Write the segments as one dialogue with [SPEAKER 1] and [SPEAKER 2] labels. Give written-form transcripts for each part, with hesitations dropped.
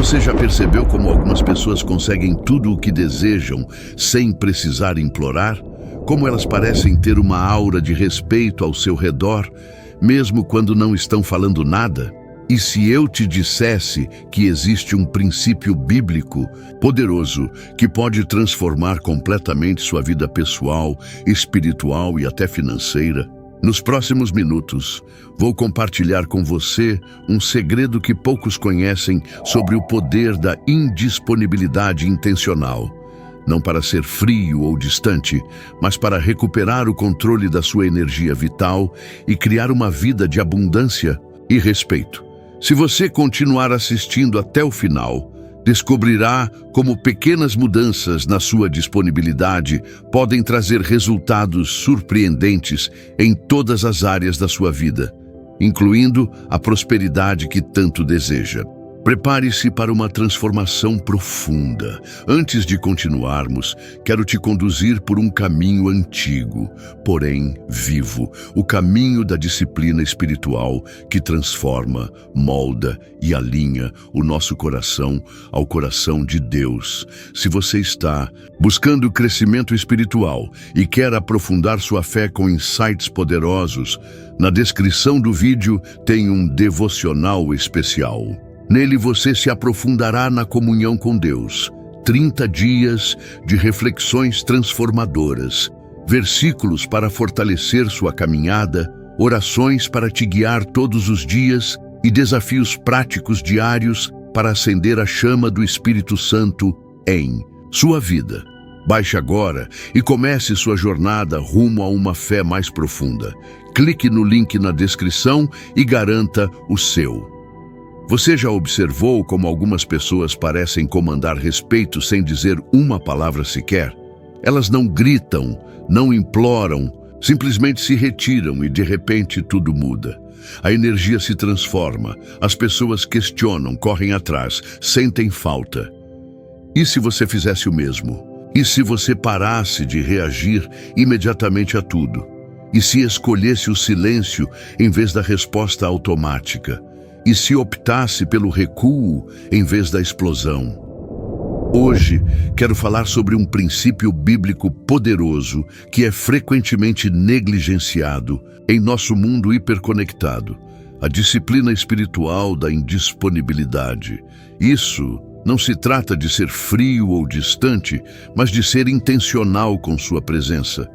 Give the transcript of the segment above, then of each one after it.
[SPEAKER 1] Você já percebeu como algumas pessoas conseguem tudo o que desejam sem precisar implorar? Como elas parecem ter uma aura de respeito ao seu redor, mesmo quando não estão falando nada? E se eu te dissesse que existe um princípio bíblico poderoso que pode transformar completamente sua vida pessoal, espiritual e até financeira? Nos próximos minutos, vou compartilhar com você um segredo que poucos conhecem sobre o poder da indisponibilidade intencional. Não para ser frio ou distante, mas para recuperar o controle da sua energia vital e criar uma vida de abundância e respeito. Se você continuar assistindo até o final, descobrirá como pequenas mudanças na sua disponibilidade podem trazer resultados surpreendentes em todas as áreas da sua vida, incluindo a prosperidade que tanto deseja. Prepare-se para uma transformação profunda. Antes de continuarmos, quero te conduzir por um caminho antigo, porém vivo, o caminho da disciplina espiritual que transforma, molda e alinha o nosso coração ao coração de Deus. Se você está buscando crescimento espiritual e quer aprofundar sua fé com insights poderosos, na descrição do vídeo tem um devocional especial. Nele você se aprofundará na comunhão com Deus. 30 dias de reflexões transformadoras, versículos para fortalecer sua caminhada, orações para te guiar todos os dias e desafios práticos diários para acender a chama do Espírito Santo em sua vida. Baixe agora e comece sua jornada rumo a uma fé mais profunda. Clique no link na descrição e garanta o seu. Você já observou como algumas pessoas parecem comandar respeito sem dizer uma palavra sequer? Elas não gritam, não imploram, simplesmente se retiram e de repente tudo muda. A energia se transforma, as pessoas questionam, correm atrás, sentem falta. E se você fizesse o mesmo? E se você parasse de reagir imediatamente a tudo? E se escolhesse o silêncio em vez da resposta automática? E se optasse pelo recuo em vez da explosão? Hoje, quero falar sobre um princípio bíblico poderoso que é frequentemente negligenciado em nosso mundo hiperconectado: a disciplina espiritual da indisponibilidade. Isso não se trata de ser frio ou distante, mas de ser intencional com sua presença.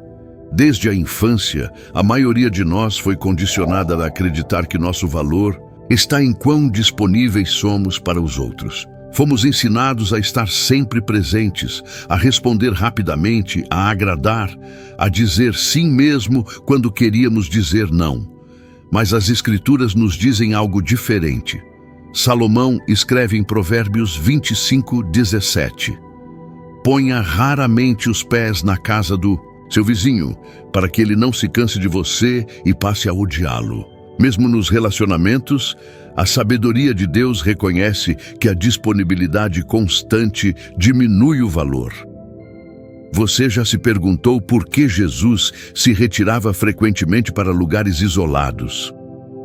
[SPEAKER 1] Desde a infância, a maioria de nós foi condicionada a acreditar que nosso valor está em quão disponíveis somos para os outros. Fomos ensinados a estar sempre presentes, a responder rapidamente, a agradar, a dizer sim mesmo quando queríamos dizer não. Mas as Escrituras nos dizem algo diferente. Salomão escreve em Provérbios 25:17: Ponha raramente os pés na casa do seu vizinho, para que ele não se canse de você e passe a odiá-lo. Mesmo nos relacionamentos, a sabedoria de Deus reconhece que a disponibilidade constante diminui o valor. Você já se perguntou por que Jesus se retirava frequentemente para lugares isolados?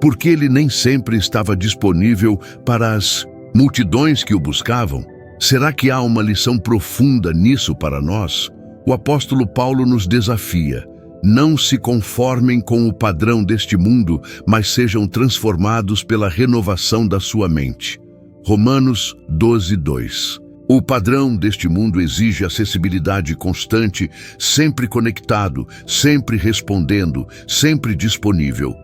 [SPEAKER 1] Por que ele nem sempre estava disponível para as multidões que o buscavam? Será que há uma lição profunda nisso para nós? O apóstolo Paulo nos desafia: não se conformem com o padrão deste mundo, mas sejam transformados pela renovação da sua mente. Romanos 12:2. O padrão deste mundo exige acessibilidade constante, sempre conectado, sempre respondendo, sempre disponível.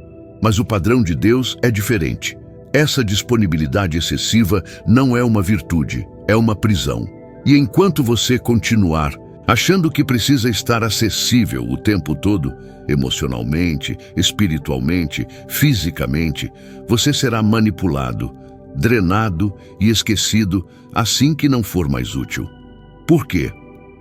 [SPEAKER 1] Mas o padrão de Deus é diferente. Essa disponibilidade excessiva não é uma virtude, é uma prisão. E enquanto você continuar achando que precisa estar acessível o tempo todo, emocionalmente, espiritualmente, fisicamente, você será manipulado, drenado e esquecido assim que não for mais útil. Por quê?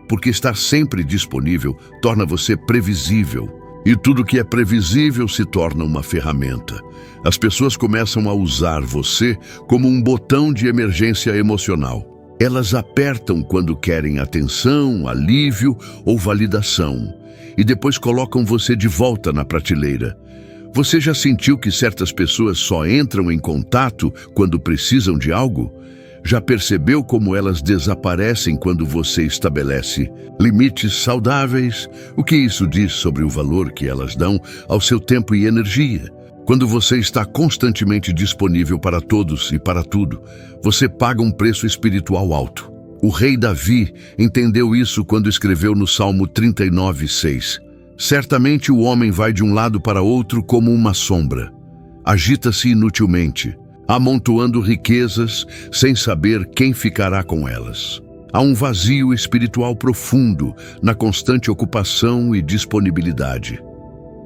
[SPEAKER 1] Porque estar sempre disponível torna você previsível. E tudo que é previsível se torna uma ferramenta. As pessoas começam a usar você como um botão de emergência emocional. Elas apertam quando querem atenção, alívio ou validação, e depois colocam você de volta na prateleira. Você já sentiu que certas pessoas só entram em contato quando precisam de algo? Já percebeu como elas desaparecem quando você estabelece limites saudáveis? O que isso diz sobre o valor que elas dão ao seu tempo e energia? Quando você está constantemente disponível para todos e para tudo, você paga um preço espiritual alto. O rei Davi entendeu isso quando escreveu no Salmo 39:6. Certamente o homem vai de um lado para outro como uma sombra. Agita-se inutilmente, amontoando riquezas sem saber quem ficará com elas. Há um vazio espiritual profundo na constante ocupação e disponibilidade.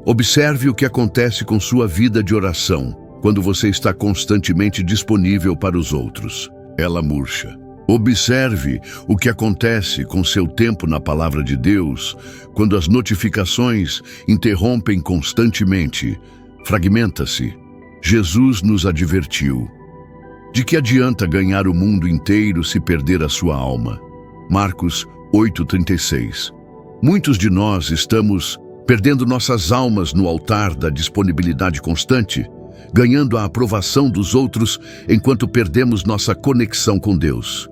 [SPEAKER 1] Observe o que acontece com sua vida de oração quando você está constantemente disponível para os outros. Ela murcha. Observe o que acontece com seu tempo na palavra de Deus quando as notificações interrompem constantemente. Fragmenta-se. Jesus nos advertiu. De que adianta ganhar o mundo inteiro se perder a sua alma? Marcos 8:36. Muitos de nós estamos perdendo nossas almas no altar da disponibilidade constante, ganhando a aprovação dos outros enquanto perdemos nossa conexão com Deus.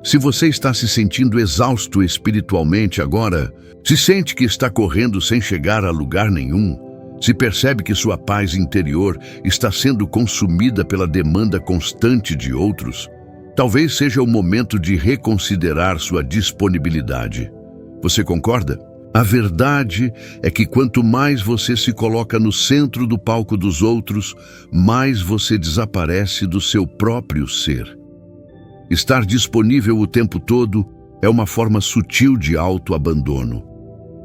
[SPEAKER 1] Se você está se sentindo exausto espiritualmente agora, se sente que está correndo sem chegar a lugar nenhum, se percebe que sua paz interior está sendo consumida pela demanda constante de outros, talvez seja o momento de reconsiderar sua disponibilidade. Você concorda? A verdade é que quanto mais você se coloca no centro do palco dos outros, mais você desaparece do seu próprio ser. Estar disponível o tempo todo é uma forma sutil de autoabandono.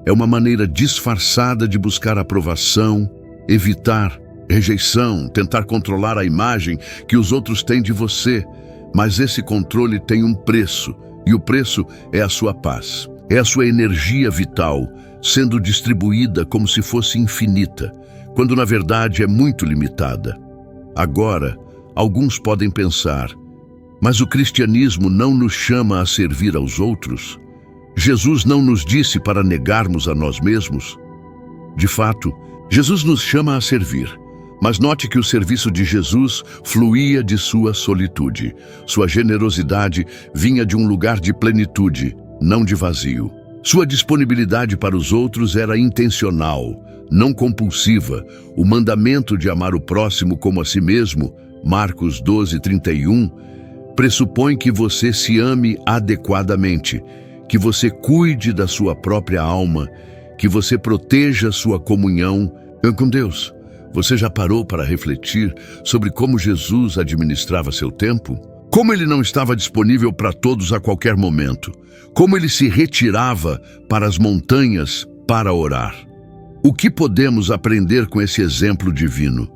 [SPEAKER 1] É uma maneira disfarçada de buscar aprovação, evitar rejeição, tentar controlar a imagem que os outros têm de você. Mas esse controle tem um preço, e o preço é a sua paz. É a sua energia vital sendo distribuída como se fosse infinita, quando na verdade é muito limitada. Agora, alguns podem pensar, mas o cristianismo não nos chama a servir aos outros? Jesus não nos disse para negarmos a nós mesmos? De fato, Jesus nos chama a servir. Mas note que o serviço de Jesus fluía de sua solitude. Sua generosidade vinha de um lugar de plenitude, não de vazio. Sua disponibilidade para os outros era intencional, não compulsiva. O mandamento de amar o próximo como a si mesmo, Marcos 12:31, pressupõe que você se ame adequadamente, que você cuide da sua própria alma, que você proteja sua comunhão com Deus. Você já parou para refletir sobre como Jesus administrava seu tempo? Como ele não estava disponível para todos a qualquer momento? Como ele se retirava para as montanhas para orar? O que podemos aprender com esse exemplo divino?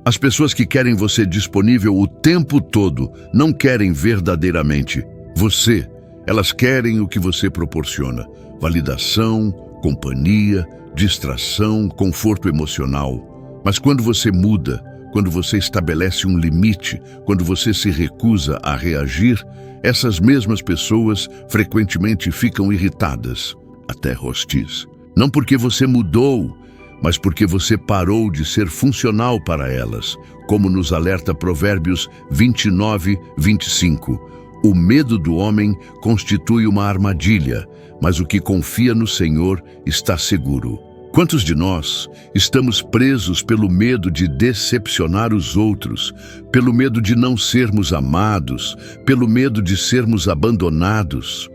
[SPEAKER 1] As pessoas que querem você disponível o tempo todo não querem verdadeiramente você. Elas querem o que você proporciona: validação, companhia, distração, conforto emocional. Mas quando você muda, quando você estabelece um limite, quando você se recusa a reagir, essas mesmas pessoas frequentemente ficam irritadas, até hostis. Não porque você mudou, mas porque você parou de ser funcional para elas, como nos alerta Provérbios 29:25. O medo do homem constitui uma armadilha, mas o que confia no Senhor está seguro. Quantos de nós estamos presos pelo medo de decepcionar os outros, pelo medo de não sermos amados, pelo medo de sermos abandonados?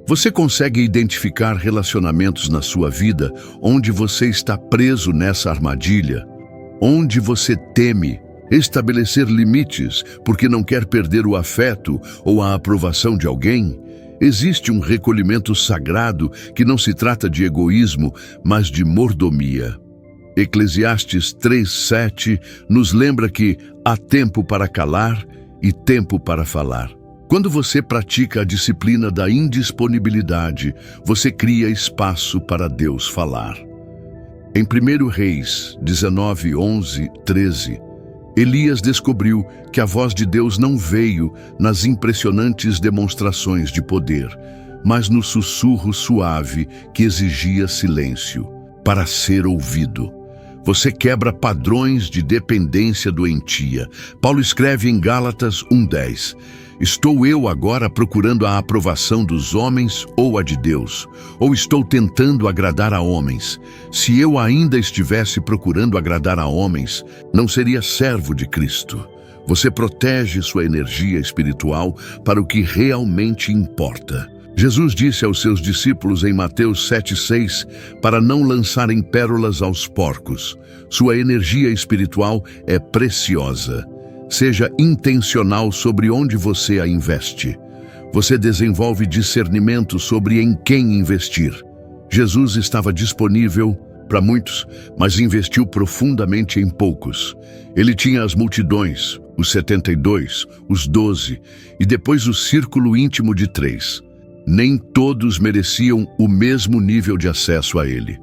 [SPEAKER 1] Você consegue identificar relacionamentos na sua vida onde você está preso nessa armadilha? Onde você teme estabelecer limites porque não quer perder o afeto ou a aprovação de alguém? Existe um recolhimento sagrado que não se trata de egoísmo, mas de mordomia. Eclesiastes 3:7 nos lembra que há tempo para calar e tempo para falar. Quando você pratica a disciplina da indisponibilidade, você cria espaço para Deus falar. Em 1 Reis 19:11-13, Elias descobriu que a voz de Deus não veio nas impressionantes demonstrações de poder, mas no sussurro suave que exigia silêncio para ser ouvido. Você quebra padrões de dependência doentia. Paulo escreve em Gálatas 1:10: Estou eu agora procurando a aprovação dos homens ou a de Deus? Ou estou tentando agradar a homens? Se eu ainda estivesse procurando agradar a homens, não seria servo de Cristo. Você protege sua energia espiritual para o que realmente importa. Jesus disse aos seus discípulos em Mateus 7:6 para não lançarem pérolas aos porcos. Sua energia espiritual é preciosa. Seja intencional sobre onde você a investe. Você desenvolve discernimento sobre em quem investir. Jesus estava disponível para muitos, mas investiu profundamente em poucos. Ele tinha as multidões, os 72, os 12 e depois o círculo íntimo de 3. Nem todos mereciam o mesmo nível de acesso a ele.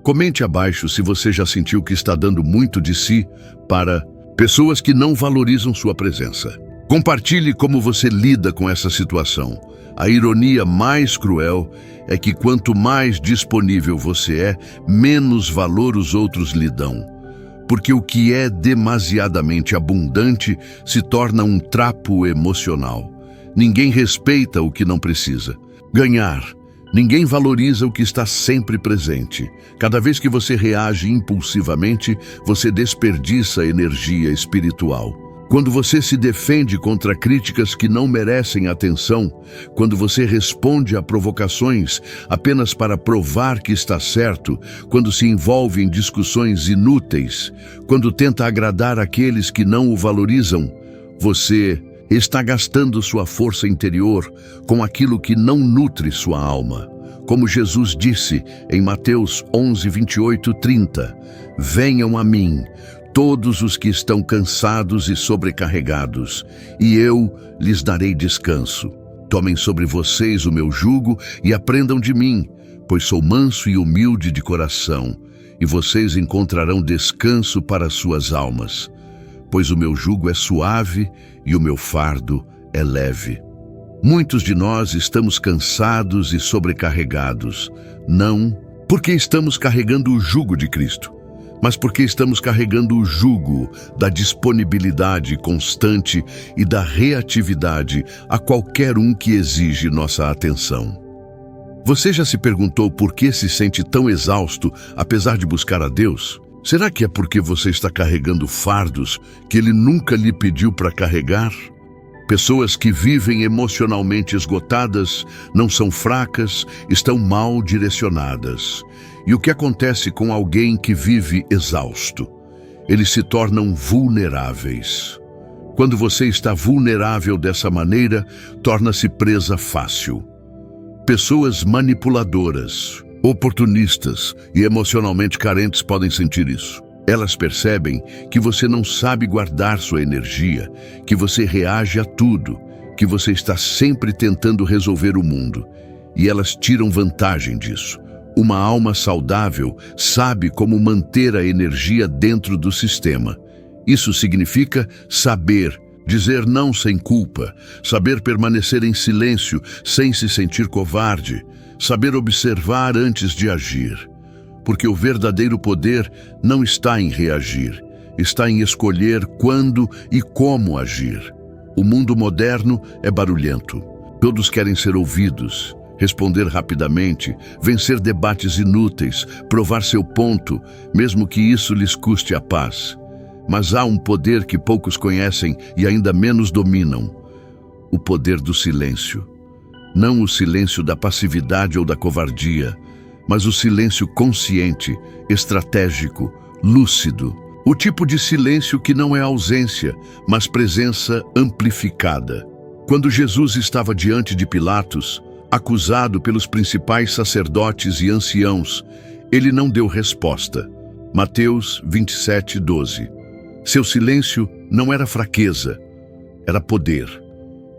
[SPEAKER 1] Comente abaixo se você já sentiu que está dando muito de si para pessoas que não valorizam sua presença. Compartilhe como você lida com essa situação. A ironia mais cruel é que quanto mais disponível você é, menos valor os outros lhe dão. Porque o que é demasiadamente abundante se torna um trapo emocional. Ninguém respeita o que não precisa. Ganhar. Ninguém valoriza o que está sempre presente. Cada vez que você reage impulsivamente, você desperdiça energia espiritual. Quando você se defende contra críticas que não merecem atenção, quando você responde a provocações apenas para provar que está certo, quando se envolve em discussões inúteis, quando tenta agradar aqueles que não o valorizam, você está gastando sua força interior com aquilo que não nutre sua alma. Como Jesus disse em Mateus 11:28-30, venham a mim, todos os que estão cansados e sobrecarregados, e eu lhes darei descanso. Tomem sobre vocês o meu jugo e aprendam de mim, pois sou manso e humilde de coração, e vocês encontrarão descanso para suas almas. Pois o meu jugo é suave e o meu fardo é leve. Muitos de nós estamos cansados e sobrecarregados, não porque estamos carregando o jugo de Cristo, mas porque estamos carregando o jugo da disponibilidade constante e da reatividade a qualquer um que exige nossa atenção. Você já se perguntou por que se sente tão exausto apesar de buscar a Deus? Será que é porque você está carregando fardos que Ele nunca lhe pediu para carregar? Pessoas que vivem emocionalmente esgotadas não são fracas, estão mal direcionadas. E o que acontece com alguém que vive exausto? Eles se tornam vulneráveis. Quando você está vulnerável dessa maneira, torna-se presa fácil. Pessoas manipuladoras, oportunistas e emocionalmente carentes podem sentir isso. Elas percebem que você não sabe guardar sua energia, que você reage a tudo, que você está sempre tentando resolver o mundo. E elas tiram vantagem disso. Uma alma saudável sabe como manter a energia dentro do sistema. Isso significa saber dizer não sem culpa, saber permanecer em silêncio sem se sentir covarde, saber observar antes de agir. Porque o verdadeiro poder não está em reagir, está em escolher quando e como agir. O mundo moderno é barulhento. Todos querem ser ouvidos, responder rapidamente, vencer debates inúteis, provar seu ponto, mesmo que isso lhes custe a paz. Mas há um poder que poucos conhecem e ainda menos dominam: o poder do silêncio. Não o silêncio da passividade ou da covardia, mas o silêncio consciente, estratégico, lúcido. O tipo de silêncio que não é ausência, mas presença amplificada. Quando Jesus estava diante de Pilatos, acusado pelos principais sacerdotes e anciãos, ele não deu resposta. Mateus 27:12. Seu silêncio não era fraqueza, era poder.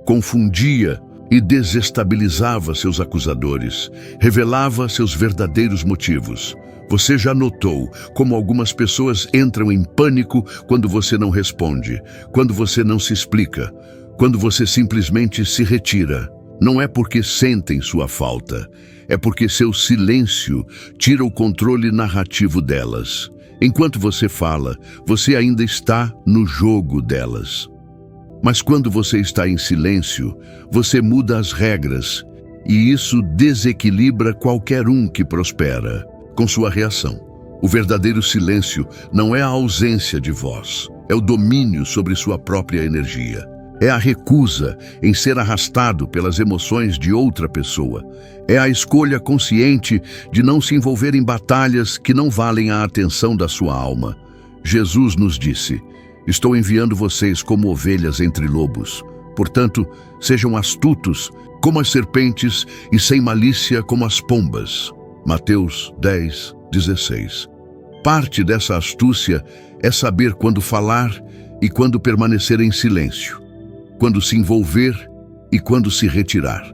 [SPEAKER 1] Confundia e desestabilizava seus acusadores, revelava seus verdadeiros motivos. Você já notou como algumas pessoas entram em pânico quando você não responde, quando você não se explica, quando você simplesmente se retira? Não é porque sentem sua falta, é porque seu silêncio tira o controle narrativo delas. Enquanto você fala, você ainda está no jogo delas. Mas quando você está em silêncio, você muda as regras, e isso desequilibra qualquer um que prospera com sua reação. O verdadeiro silêncio não é a ausência de voz, é o domínio sobre sua própria energia. É a recusa em ser arrastado pelas emoções de outra pessoa. É a escolha consciente de não se envolver em batalhas que não valem a atenção da sua alma. Jesus nos disse: estou enviando vocês como ovelhas entre lobos. Portanto, sejam astutos como as serpentes e sem malícia como as pombas. Mateus 10:16. Parte dessa astúcia é saber quando falar e quando permanecer em silêncio, quando se envolver e quando se retirar.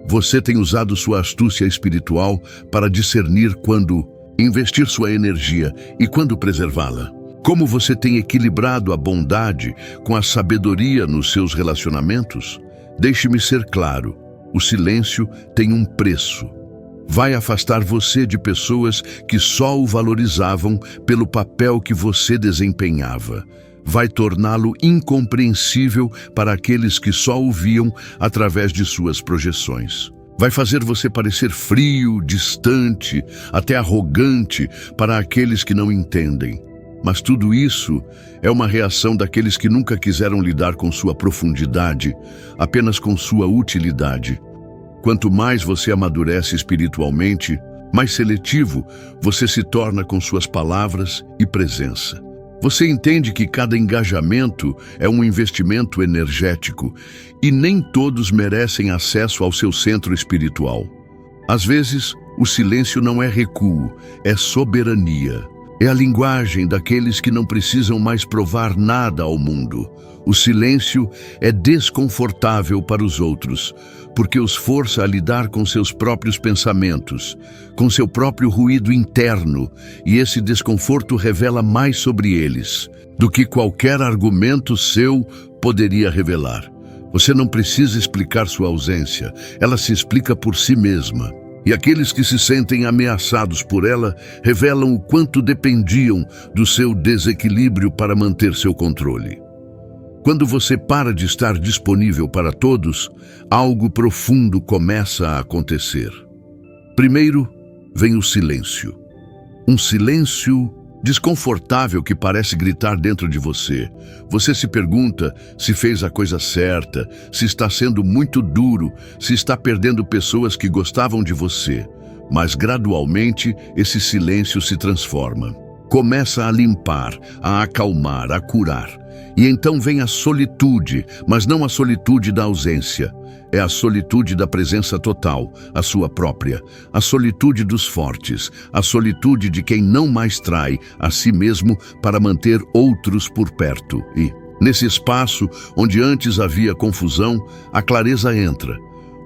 [SPEAKER 1] Você tem usado sua astúcia espiritual para discernir quando investir sua energia e quando preservá-la. Como você tem equilibrado a bondade com a sabedoria nos seus relacionamentos? Deixe-me ser claro, o silêncio tem um preço. Vai afastar você de pessoas que só o valorizavam pelo papel que você desempenhava. Vai torná-lo incompreensível para aqueles que só o viam através de suas projeções. Vai fazer você parecer frio, distante, até arrogante para aqueles que não entendem. Mas tudo isso é uma reação daqueles que nunca quiseram lidar com sua profundidade, apenas com sua utilidade. Quanto mais você amadurece espiritualmente, mais seletivo você se torna com suas palavras e presença. Você entende que cada engajamento é um investimento energético e nem todos merecem acesso ao seu centro espiritual. Às vezes, o silêncio não é recuo, é soberania. É a linguagem daqueles que não precisam mais provar nada ao mundo. O silêncio é desconfortável para os outros, porque os força a lidar com seus próprios pensamentos, com seu próprio ruído interno, e esse desconforto revela mais sobre eles do que qualquer argumento seu poderia revelar. Você não precisa explicar sua ausência, ela se explica por si mesma. E aqueles que se sentem ameaçados por ela revelam o quanto dependiam do seu desequilíbrio para manter seu controle. Quando você para de estar disponível para todos, algo profundo começa a acontecer. Primeiro, vem o silêncio. Um silêncio desconfortável que parece gritar dentro de você. Você se pergunta se fez a coisa certa, se está sendo muito duro, se está perdendo pessoas que gostavam de você. Mas gradualmente esse silêncio se transforma. Começa a limpar, a acalmar, a curar. E então vem a solitude, mas não a solitude da ausência. É a solitude da presença total, a sua própria. A solitude dos fortes, a solitude de quem não mais trai a si mesmo para manter outros por perto. E, nesse espaço onde antes havia confusão, a clareza entra.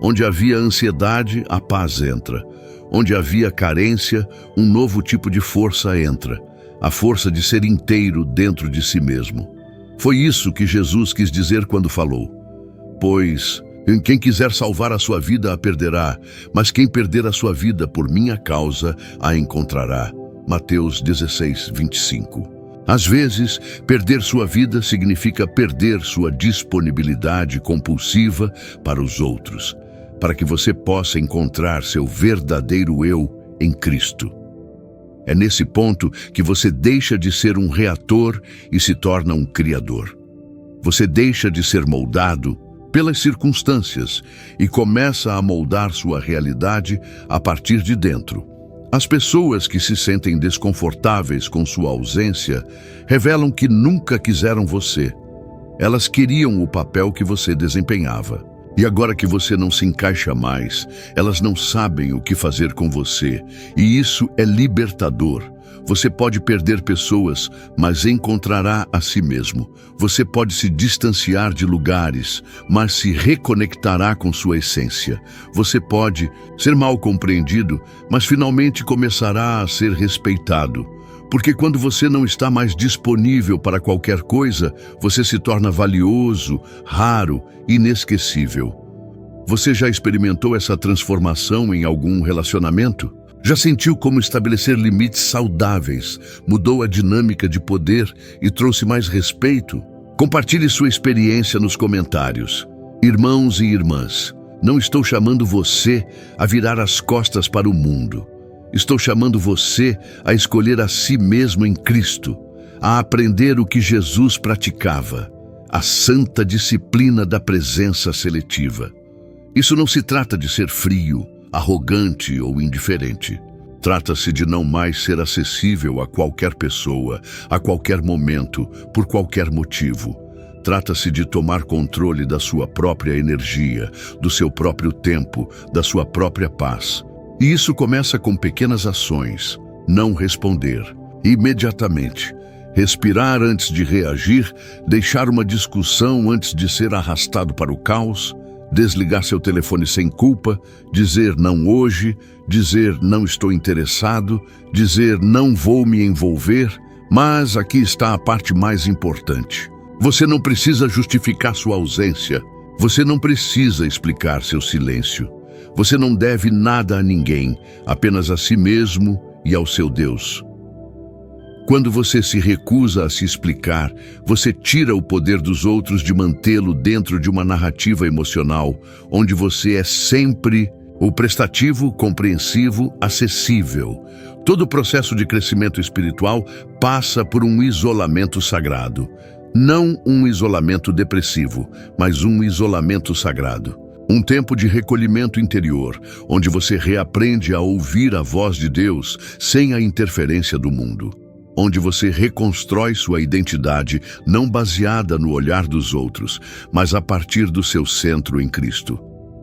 [SPEAKER 1] Onde havia ansiedade, a paz entra. Onde havia carência, um novo tipo de força entra. A força de ser inteiro dentro de si mesmo. Foi isso que Jesus quis dizer quando falou: pois quem quiser salvar a sua vida a perderá, mas quem perder a sua vida por minha causa a encontrará. Mateus 16:25. Às vezes, perder sua vida significa perder sua disponibilidade compulsiva para os outros, para que você possa encontrar seu verdadeiro eu em Cristo. É nesse ponto que você deixa de ser um reator e se torna um criador. Você deixa de ser moldado pelas circunstâncias e começa a moldar sua realidade a partir de dentro. As pessoas que se sentem desconfortáveis com sua ausência revelam que nunca quiseram você. Elas queriam o papel que você desempenhava. E agora que você não se encaixa mais, elas não sabem o que fazer com você. E isso é libertador. Você pode perder pessoas, mas encontrará a si mesmo. Você pode se distanciar de lugares, mas se reconectará com sua essência. Você pode ser mal compreendido, mas finalmente começará a ser respeitado. Porque quando você não está mais disponível para qualquer coisa, você se torna valioso, raro, inesquecível. Você já experimentou essa transformação em algum relacionamento? Já sentiu como estabelecer limites saudáveis mudou a dinâmica de poder e trouxe mais respeito? Compartilhe sua experiência nos comentários. Irmãos e irmãs, não estou chamando você a virar as costas para o mundo. Estou chamando você a escolher a si mesmo em Cristo, a aprender o que Jesus praticava, a santa disciplina da presença seletiva. Isso não se trata de ser frio, arrogante ou indiferente. Trata-se de não mais ser acessível a qualquer pessoa, a qualquer momento, por qualquer motivo. Trata-se de tomar controle da sua própria energia, do seu próprio tempo, da sua própria paz. E isso começa com pequenas ações. Não responder imediatamente. Respirar antes de reagir, deixar uma discussão antes de ser arrastado para o caos, desligar seu telefone sem culpa, dizer não hoje, dizer não estou interessado, dizer não vou me envolver, mas aqui está a parte mais importante. Você não precisa justificar sua ausência, você não precisa explicar seu silêncio. Você não deve nada a ninguém, apenas a si mesmo e ao seu Deus. Quando você se recusa a se explicar, você tira o poder dos outros de mantê-lo dentro de uma narrativa emocional, onde você é sempre o prestativo, compreensivo, acessível. Todo o processo de crescimento espiritual passa por um isolamento sagrado. Não um isolamento depressivo, mas um isolamento sagrado. Um tempo de recolhimento interior, onde você reaprende a ouvir a voz de Deus sem a interferência do mundo. Onde você reconstrói sua identidade não baseada no olhar dos outros, mas a partir do seu centro em Cristo.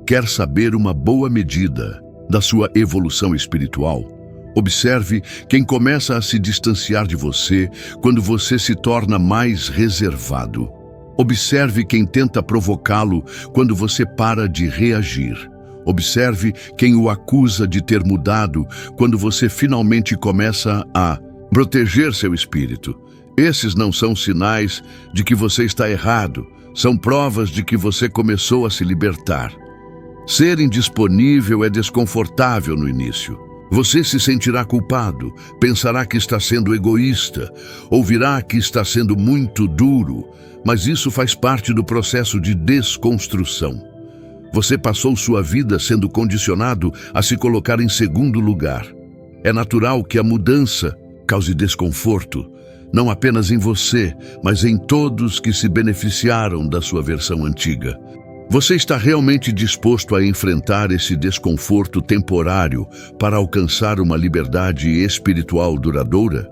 [SPEAKER 1] Quer saber uma boa medida da sua evolução espiritual? Observe quem começa a se distanciar de você quando você se torna mais reservado. Observe quem tenta provocá-lo quando você para de reagir. Observe quem o acusa de ter mudado quando você finalmente começa a proteger seu espírito. Esses não são sinais de que você está errado, são provas de que você começou a se libertar. Ser indisponível é desconfortável no início. Você se sentirá culpado, pensará que está sendo egoísta, ouvirá que está sendo muito duro, mas isso faz parte do processo de desconstrução. Você passou sua vida sendo condicionado a se colocar em segundo lugar. É natural que a mudança cause desconforto, não apenas em você, mas em todos que se beneficiaram da sua versão antiga. Você está realmente disposto a enfrentar esse desconforto temporário para alcançar uma liberdade espiritual duradoura?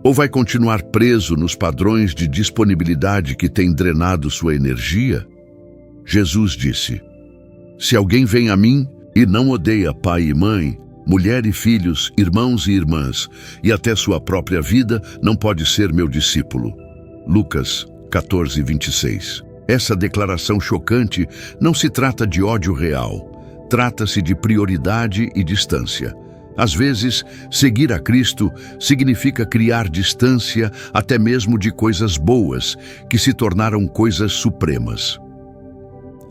[SPEAKER 1] Ou vai continuar preso nos padrões de disponibilidade que têm drenado sua energia? Jesus disse: "Se alguém vem a mim e não odeia pai e mãe, mulher e filhos, irmãos e irmãs, e até sua própria vida, não pode ser meu discípulo." Lucas 14:26. Essa declaração chocante não se trata de ódio real, trata-se de prioridade e distância. Às vezes, seguir a Cristo significa criar distância até mesmo de coisas boas, que se tornaram coisas supremas.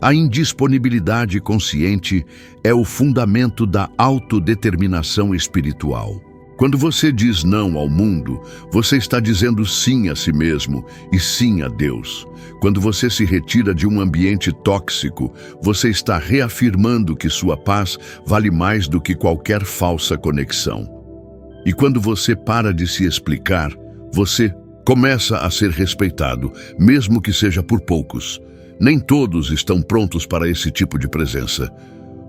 [SPEAKER 1] A indisponibilidade consciente é o fundamento da autodeterminação espiritual. Quando você diz não ao mundo, você está dizendo sim a si mesmo e sim a Deus. Quando você se retira de um ambiente tóxico, você está reafirmando que sua paz vale mais do que qualquer falsa conexão. E quando você para de se explicar, você começa a ser respeitado, mesmo que seja por poucos. Nem todos estão prontos para esse tipo de presença.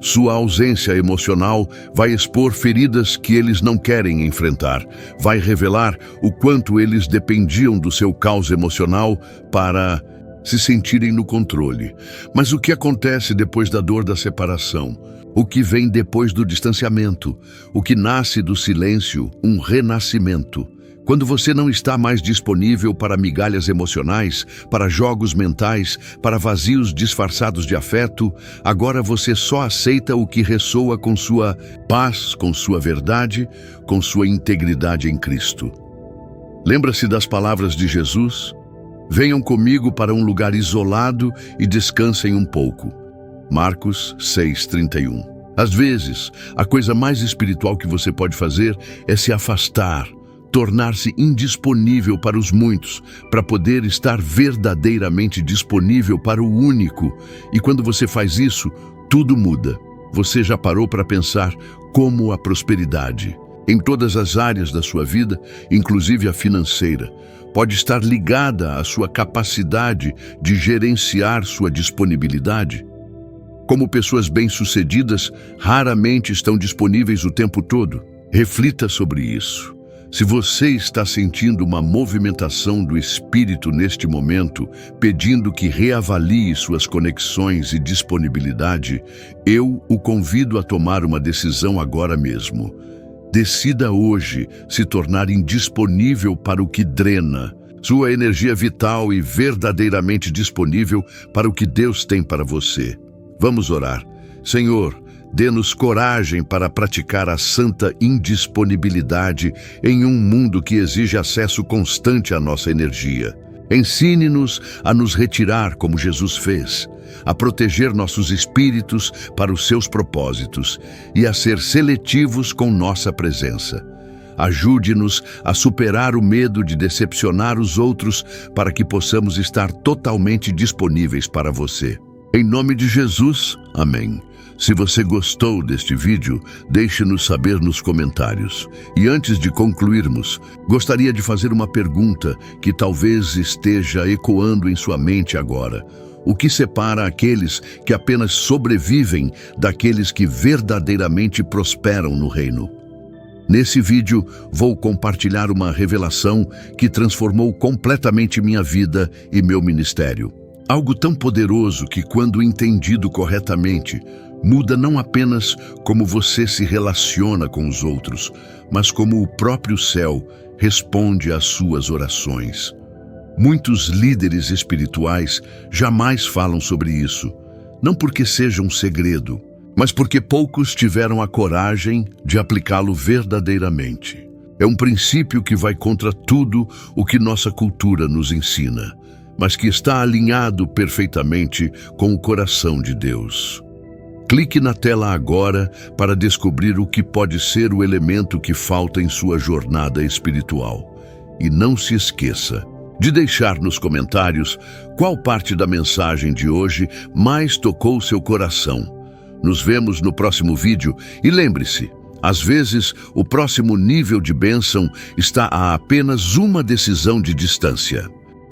[SPEAKER 1] Sua ausência emocional vai expor feridas que eles não querem enfrentar. Vai revelar o quanto eles dependiam do seu caos emocional para se sentirem no controle. Mas o que acontece depois da dor da separação? O que vem depois do distanciamento? O que nasce do silêncio? Um renascimento. Quando você não está mais disponível para migalhas emocionais, para jogos mentais, para vazios disfarçados de afeto, agora você só aceita o que ressoa com sua paz, com sua verdade, com sua integridade em Cristo. Lembra-se das palavras de Jesus? Venham comigo para um lugar isolado e descansem um pouco. Marcos 6:31. Às vezes, a coisa mais espiritual que você pode fazer é se afastar, tornar-se indisponível para os muitos, para poder estar verdadeiramente disponível para o único. E quando você faz isso, tudo muda. Você já parou para pensar como a prosperidade, em todas as áreas da sua vida, inclusive a financeira, pode estar ligada à sua capacidade de gerenciar sua disponibilidade? Como pessoas bem-sucedidas raramente estão disponíveis o tempo todo. Reflita sobre isso. Se você está sentindo uma movimentação do espírito neste momento, pedindo que reavalie suas conexões e disponibilidade, eu o convido a tomar uma decisão agora mesmo. Decida hoje se tornar indisponível para o que drena, sua energia vital e verdadeiramente disponível para o que Deus tem para você. Vamos orar. Senhor, dê-nos coragem para praticar a santa indisponibilidade em um mundo que exige acesso constante à nossa energia. Ensine-nos a nos retirar como Jesus fez, a proteger nossos espíritos para os seus propósitos e a ser seletivos com nossa presença. Ajude-nos a superar o medo de decepcionar os outros para que possamos estar totalmente disponíveis para você. Em nome de Jesus, amém. Se você gostou deste vídeo, deixe-nos saber nos comentários. E antes de concluirmos, gostaria de fazer uma pergunta que talvez esteja ecoando em sua mente agora. O que separa aqueles que apenas sobrevivem daqueles que verdadeiramente prosperam no reino? Nesse vídeo, vou compartilhar uma revelação que transformou completamente minha vida e meu ministério. Algo tão poderoso que, quando entendido corretamente, muda não apenas como você se relaciona com os outros, mas como o próprio céu responde às suas orações. Muitos líderes espirituais jamais falam sobre isso, não porque seja um segredo, mas porque poucos tiveram a coragem de aplicá-lo verdadeiramente. É um princípio que vai contra tudo o que nossa cultura nos ensina, mas que está alinhado perfeitamente com o coração de Deus. Clique na tela agora para descobrir o que pode ser o elemento que falta em sua jornada espiritual. E não se esqueça de deixar nos comentários qual parte da mensagem de hoje mais tocou seu coração. Nos vemos no próximo vídeo e lembre-se, às vezes o próximo nível de bênção está a apenas uma decisão de distância.